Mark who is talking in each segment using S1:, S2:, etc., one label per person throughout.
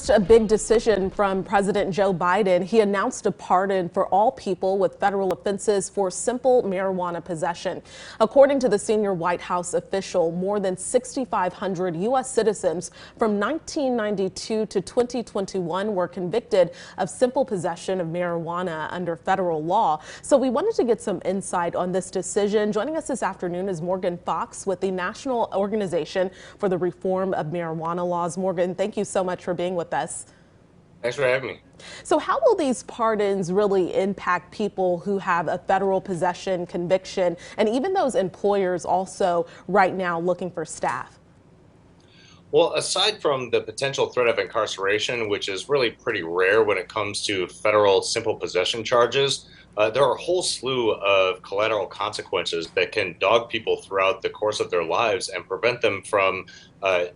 S1: A big decision from President Joe Biden. He announced a pardon for all people with federal offenses for simple marijuana possession. According to the senior White House official, more than 6,500 U.S. citizens from 1992 to 2021 were convicted of simple possession of marijuana under federal law. So we wanted to get some insight on this decision. Joining us this afternoon is Morgan Fox with the National Organization for the Reform of Marijuana Laws. Morgan, thank you so much for being with us.
S2: Thanks for having me.
S1: So how will these pardons really impact people who have a federal possession conviction and even those employers also right now looking for staff?
S2: Well, aside from the potential threat of incarceration, which is really pretty rare when it comes to federal simple possession charges, there are a whole slew of collateral consequences that can dog people throughout the course of their lives and prevent them from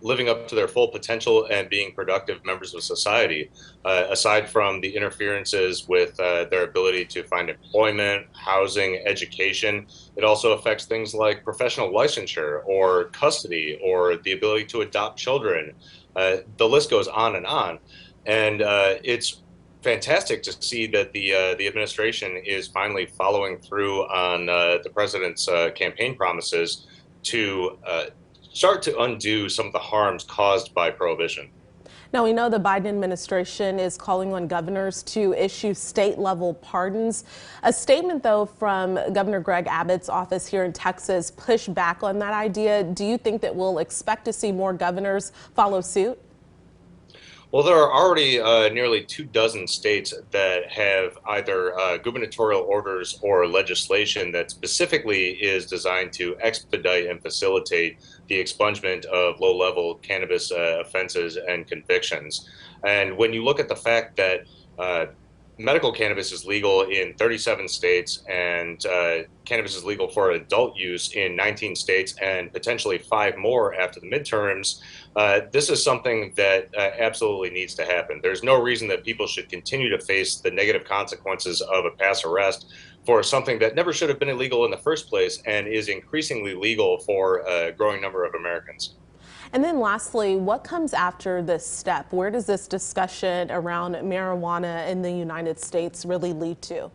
S2: living up to their full potential and being productive members of society. Aside from the interferences with their ability to find employment, housing, education, it also affects things like professional licensure or custody or the ability to adopt children. The list goes on and on. And it's fantastic to see that the administration is finally following through on the president's campaign promises to start to undo some of the harms caused by prohibition.
S1: Now, we know the Biden administration is calling on governors to issue state-level pardons. A statement, though, from Governor Greg Abbott's office here in Texas pushed back on that idea. Do you think that we'll expect to see more governors follow suit?
S2: Well, there are already nearly 24 states that have either gubernatorial orders or legislation that specifically is designed to expedite and facilitate the expungement of low-level cannabis offenses and convictions. And when you look at the fact that medical cannabis is legal in 37 states and cannabis is legal for adult use in 19 states and potentially 5 more after the midterms, this is something that absolutely needs to happen. There's no reason that people should continue to face the negative consequences of a pass arrest for something that never should have been illegal in the first place and is increasingly legal for a growing number of Americans.
S1: And then lastly, what comes after this step? Where does this discussion around marijuana in the United States really lead to?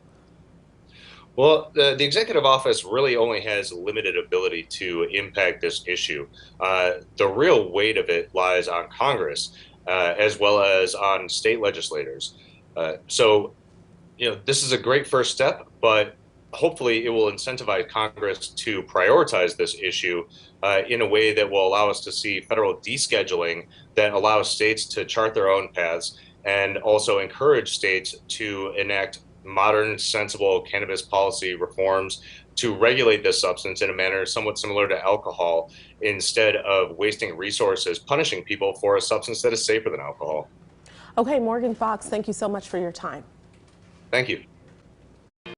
S2: Well, the executive office really only has limited ability to impact this issue. The real weight of it lies on Congress, as well as on state legislators. This is a great first step, but hopefully it will incentivize Congress to prioritize this issue in a way that will allow us to see federal descheduling that allows states to chart their own paths and also encourage states to enact modern, sensible cannabis policy reforms to regulate this substance in a manner somewhat similar to alcohol instead of wasting resources punishing people for a substance that is safer than alcohol.
S1: Okay, Morgan Fox, thank you so much for your time.
S2: Thank you.